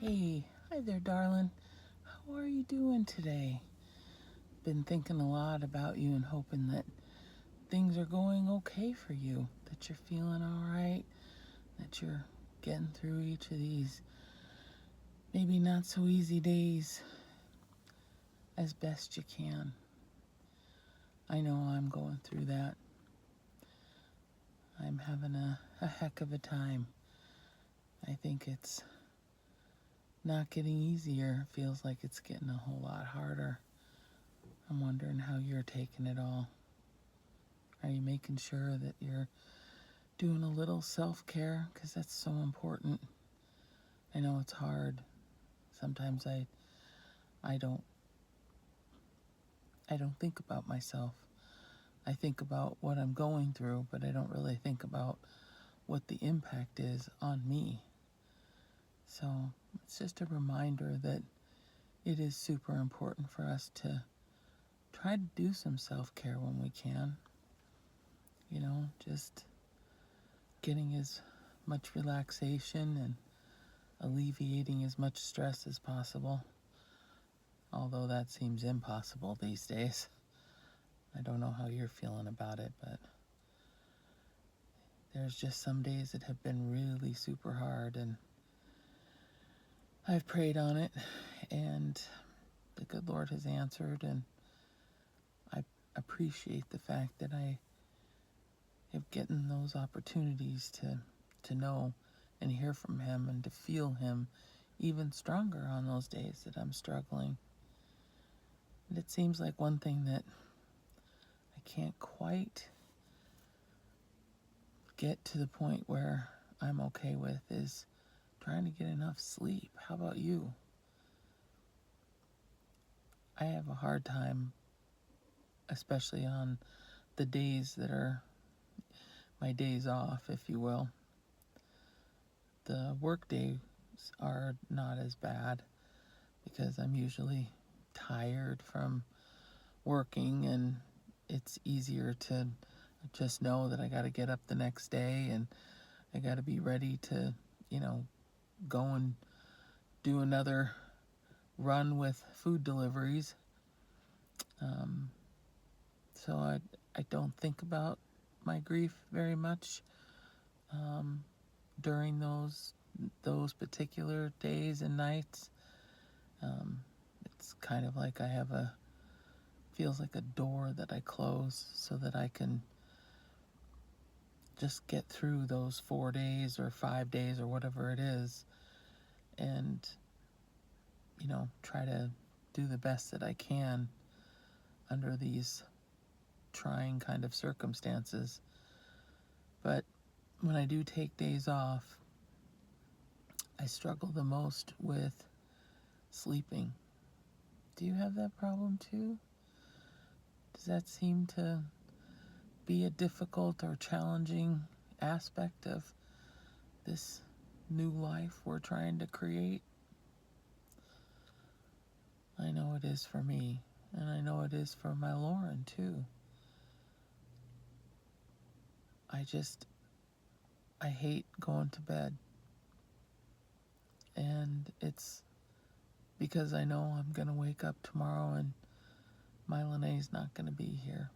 Hey, hi there, darling. How are you doing today? Been thinking a lot about you and hoping that things are going okay for you, that you're feeling all right, that you're getting through each of these maybe not so easy days as best you can. I know I'm going through that. I'm having a heck of a time. I think it's not getting easier. It feels like it's getting a whole lot harder. I'm wondering how you're taking it all. Are you making sure that you're doing a little self-care? Because that's so important. I know it's hard. Sometimes I don't think about myself. I think about what I'm going through, but I don't really think about what the impact is on me. So it's just a reminder that it is super important for us to try to do some self-care when we can. You know, just getting as much relaxation and alleviating as much stress as possible. Although that seems impossible these days. I don't know how you're feeling about it, but there's just some days that have been really super hard, and I've prayed on it, and the good Lord has answered, and I appreciate the fact that I have gotten those opportunities to know and hear from Him and to feel Him even stronger on those days that I'm struggling. And it seems like one thing that I can't quite get to the point where I'm okay with is trying to get enough sleep. How about you? I have a hard time, especially on the days that are my days off, if you will. The work days are not as bad because I'm usually tired from working, and it's easier to just know that I got to get up the next day and I got to be ready to, go and do another run with food deliveries. So I don't think about my grief very much during those particular days and nights. It's kind of like feels like a door that I close so that I can just get through those 4 days or 5 days or whatever it is, and try to do the best that I can under these trying kind of circumstances. But when I do take days off, I struggle the most with sleeping. Do you have that problem too? Does that seem to be a difficult or challenging aspect of this new life we're trying to create? I know it is for me, and I know it is for my Lauren too. I hate going to bed, and it's because I know I'm gonna wake up tomorrow and my LaNay's not gonna be here.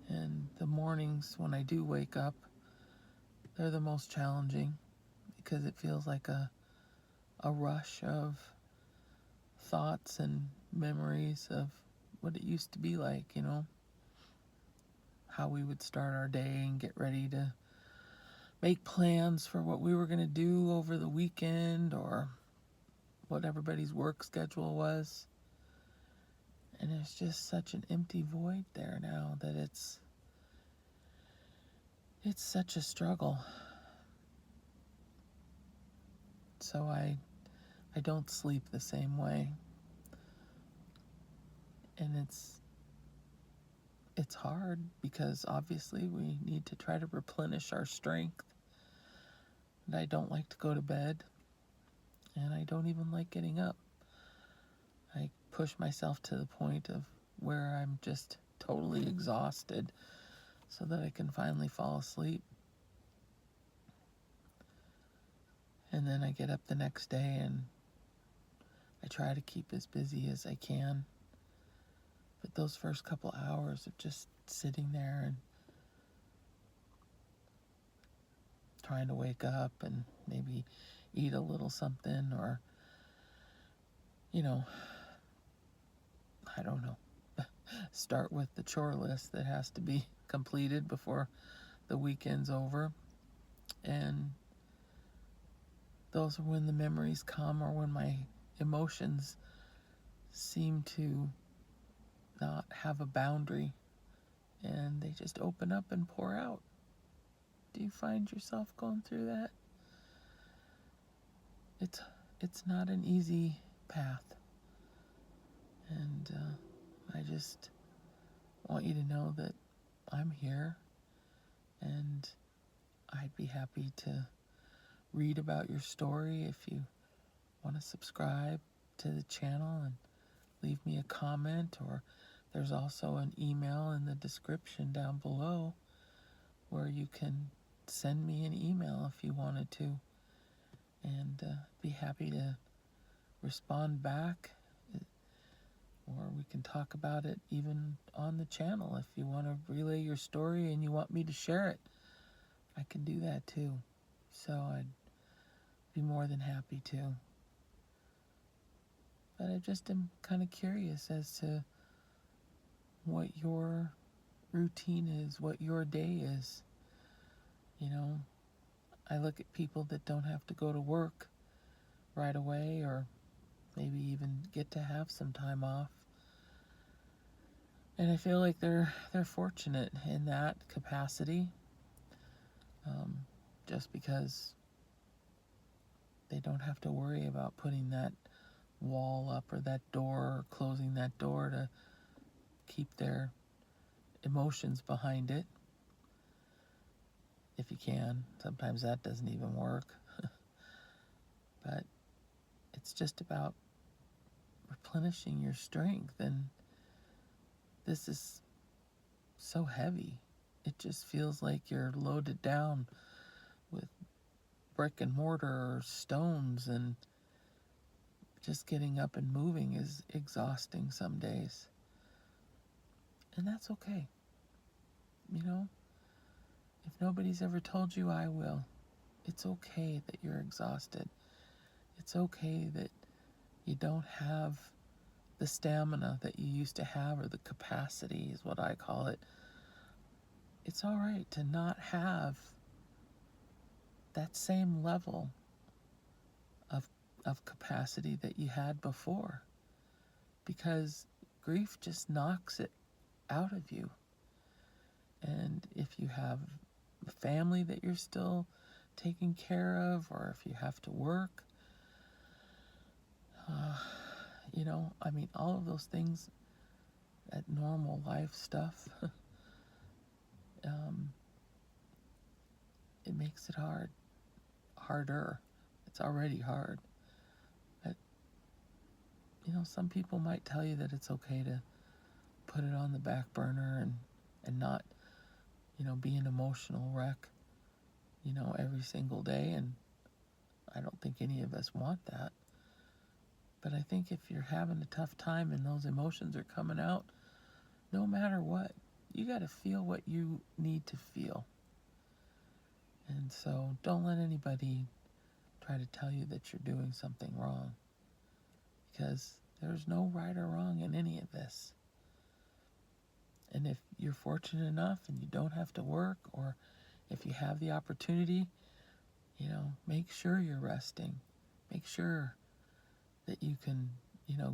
And the mornings when I do wake up, they're the most challenging because it feels like a rush of thoughts and memories of what it used to be like, how we would start our day and get ready to make plans for what we were going to do over the weekend or what everybody's work schedule was. And there's just such an empty void there now that it's such a struggle. So I don't sleep the same way. And it's hard because obviously we need to try to replenish our strength. And I don't like to go to bed, and I don't even like getting up. I push myself to the point of where I'm just totally exhausted so that I can finally fall asleep. And then I get up the next day and I try to keep as busy as I can. But those first couple hours of just sitting there and trying to wake up and maybe eat a little something, or, I don't know, start with the chore list that has to be completed before the weekend's over. And those are when the memories come, or when my emotions seem to not have a boundary and they just open up and pour out. Do you find yourself going through that? It's not an easy path. And I just want you to know that I'm here, and I'd be happy to read about your story. If you want to subscribe to the channel and leave me a comment, or there's also an email in the description down below where you can send me an email if you wanted to, and be happy to respond back, or we can talk about it even on the channel. If you want to relay your story and you want me to share it, I can do that too. So I'd be more than happy to. But I just am kind of curious as to what your routine is, what your day is. I look at people that don't have to go to work right away, or maybe even get to have some time off. And I feel like they're fortunate in that capacity, just because they don't have to worry about putting that wall up or that door, or closing that door to keep their emotions behind it. If you can. Sometimes that doesn't even work. But it's just about replenishing your strength. And this is so heavy. It just feels like you're loaded down with brick and mortar or stones, and just getting up and moving is exhausting some days. And that's okay. If nobody's ever told you, I will. It's okay that you're exhausted. It's okay that you don't have the stamina that you used to have, or the capacity is what I call it. It's all right to not have that same level of capacity that you had before, because grief just knocks it out of you. And if you have a family that you're still taking care of, or if you have to work, all of those things, that normal life stuff, it makes it harder. It's already hard. But, some people might tell you that it's okay to put it on the back burner and not, be an emotional wreck, every single day. And I don't think any of us want that. But I think if you're having a tough time and those emotions are coming out, no matter what, you got to feel what you need to feel. And so don't let anybody try to tell you that you're doing something wrong, because there's no right or wrong in any of this. And if you're fortunate enough and you don't have to work, or if you have the opportunity, make sure you're resting. Make sure that you can,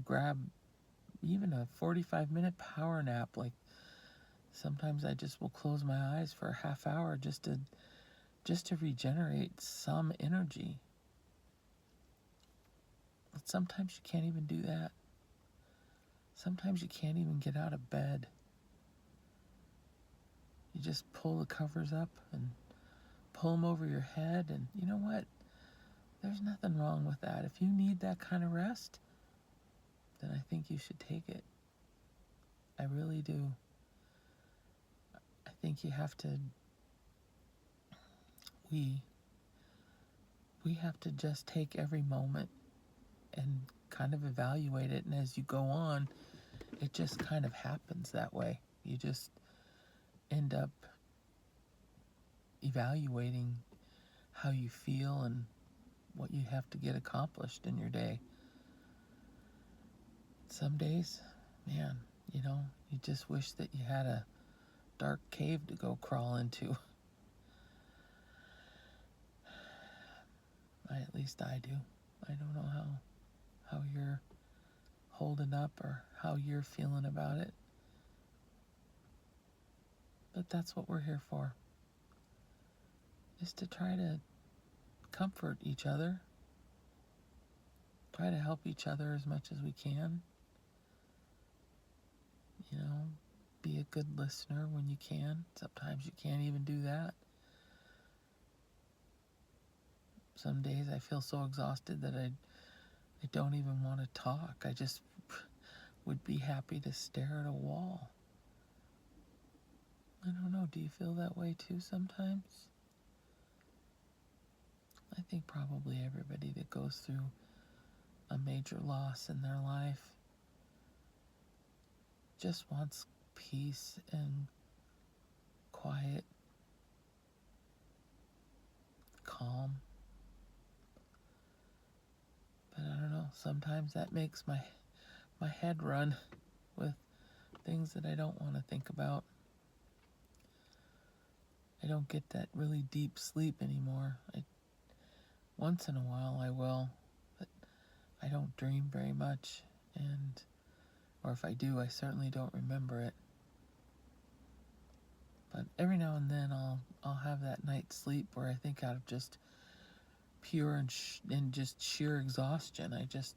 grab even a 45-minute power nap. Like, sometimes I just will close my eyes for a half hour just to regenerate some energy. But sometimes you can't even do that. Sometimes you can't even get out of bed. You just pull the covers up and pull them over your head, and you know what? There's nothing wrong with that. If you need that kind of rest, then I think you should take it. I really do. I think you have to, we we have to just take every moment and kind of evaluate it. And as you go on, it just kind of happens that way. You just end up evaluating how you feel and what you have to get accomplished in your day. Some days, man, you just wish that you had a dark cave to go crawl into. At least I do. I don't know how you're holding up or how you're feeling about it. But that's what we're here for, is to try to comfort each other, try to help each other as much as we can. Be a good listener when you can. Sometimes you can't even do that. Some days I feel so exhausted that I don't even want to talk. I just would be happy to stare at a wall. I don't know, do you feel that way too sometimes? I think probably everybody that goes through a major loss in their life just wants peace and quiet, calm. But I don't know, sometimes that makes my head run with things that I don't want to think about. I don't get that really deep sleep anymore. Once in a while I will, but I don't dream very much, or if I do, I certainly don't remember it. But every now and then I'll have that night's sleep where I think out of just pure and just sheer exhaustion, I just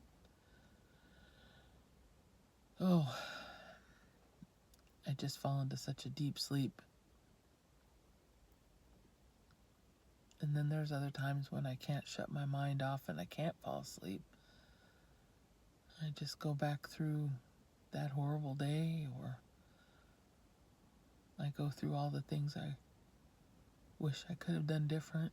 fall into such a deep sleep. And then there's other times when I can't shut my mind off and I can't fall asleep. I just go back through that horrible day, or I go through all the things I wish I could have done different.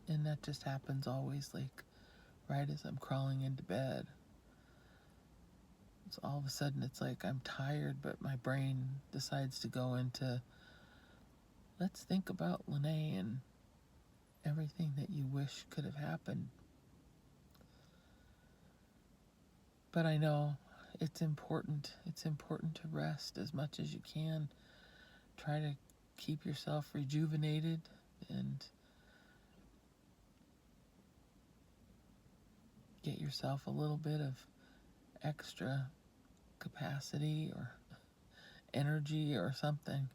And that just happens always, like right as I'm crawling into bed. So all of a sudden it's like I'm tired, but my brain decides to go into, let's think about LaNay and everything that you wish could have happened. But I know it's important. It's important to rest as much as you can. Try to keep yourself rejuvenated and get yourself a little bit of extra capacity or energy or something.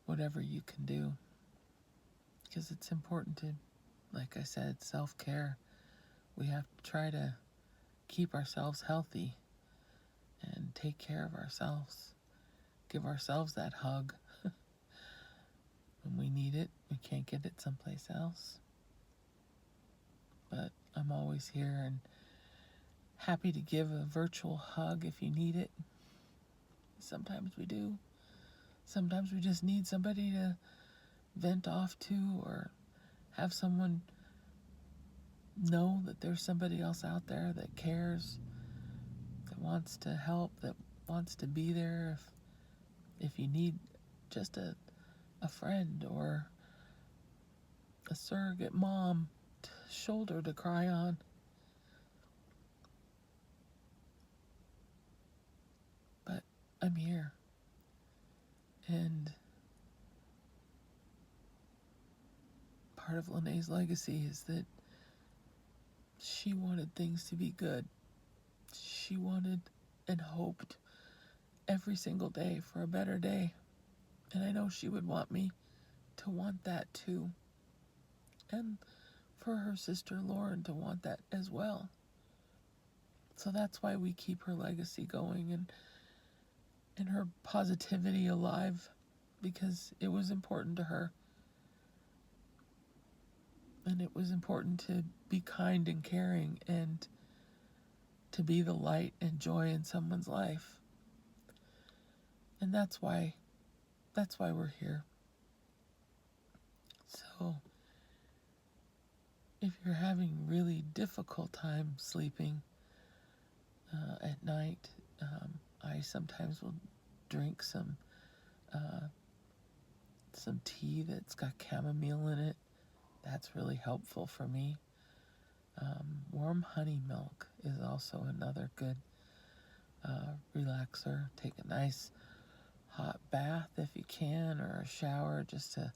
Whatever you can do. Because it's important to, like I said, self-care. We have to try to keep ourselves healthy and take care of ourselves. Give ourselves that hug when we need it. We can't get it someplace else. But I'm always here and happy to give a virtual hug if you need it. Sometimes we do. Sometimes we just need somebody to vent off to, or have someone know that there's somebody else out there that cares, that wants to help, that wants to be there if you need just a friend or a surrogate mom shoulder to cry on. But I'm here. And part of LaNay's legacy is that she wanted things to be good. She wanted and hoped every single day for a better day. And I know she would want me to want that too. And for her sister Lauren to want that as well. So that's why we keep her legacy going and her positivity alive, because it was important to her. And it was important to be kind and caring and to be the light and joy in someone's life. And that's why that's why we're here. So if you're having really difficult time sleeping at night, I sometimes will drink some tea that's got chamomile in it. That's really helpful for me. Warm honey milk is also another good relaxer. Take a nice hot bath if you can, or a shower, just to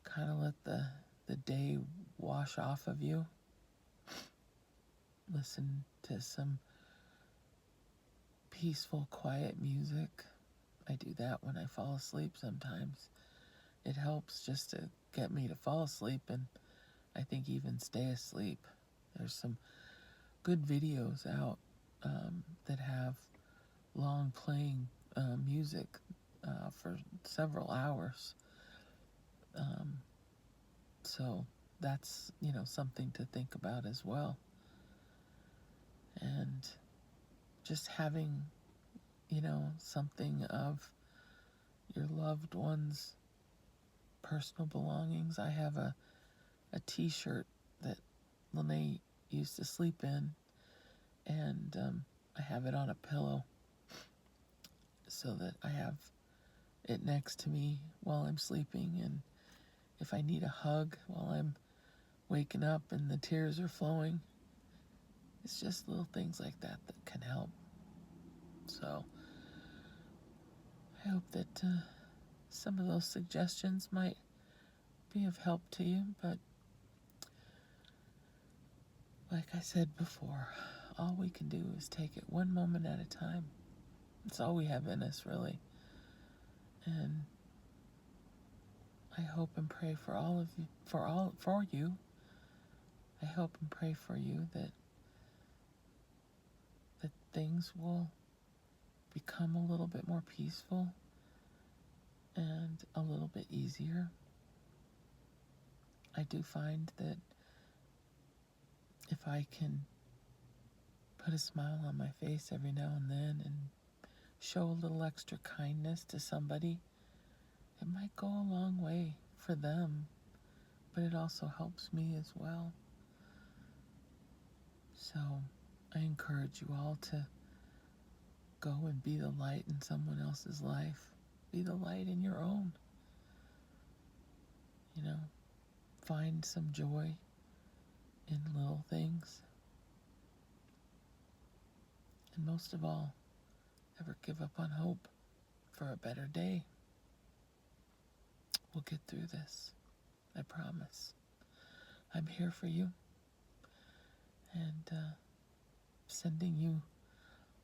kind of let the day wash off of you. Listen to some peaceful, quiet music. I do that when I fall asleep sometimes. It helps just to get me to fall asleep, and I think even stay asleep. There's some good videos out that have long playing music for several hours. So that's, something to think about as well. And just having, something of your loved one's personal belongings. I have a t-shirt that LaNay used to sleep in, and I have it on a pillow so that I have it next to me while I'm sleeping, and if I need a hug while I'm waking up and the tears are flowing, it's just little things like that that can help. So I hope that some of those suggestions might be of help to you, but like I said before, all we can do is take it one moment at a time. It's all we have in us, really. And I hope and pray for all of you, for you. I hope and pray for you that things will become a little bit more peaceful and a little bit easier. I do find that if I can put a smile on my face every now and then and show a little extra kindness to somebody, it might go a long way for them, but it also helps me as well. So I encourage you all to go and be the light in someone else's life. Be the light in your own. Find some joy in little things. And most of all, never give up on hope for a better day. We'll get through this. I promise. I'm here for you. And sending you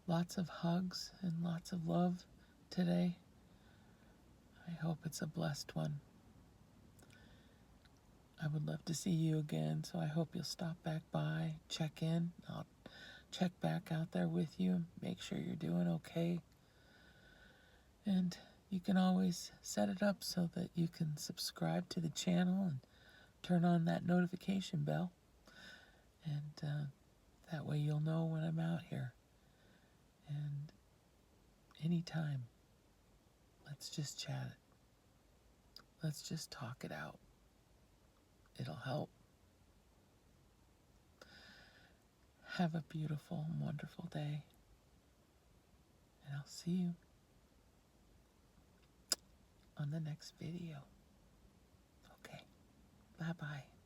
lots of hugs and lots of love today. I hope it's a blessed one. I would love to see you again, so I hope you'll stop back by, check in. I'll check back out there with you, make sure you're doing okay. And you can always set it up so that you can subscribe to the channel and turn on that notification bell. And that way you'll know when I'm out here. And anytime, let's just chat it. Let's just talk it out. It'll help. Have a beautiful and wonderful day. And I'll see you on the next video. Okay. Bye-bye.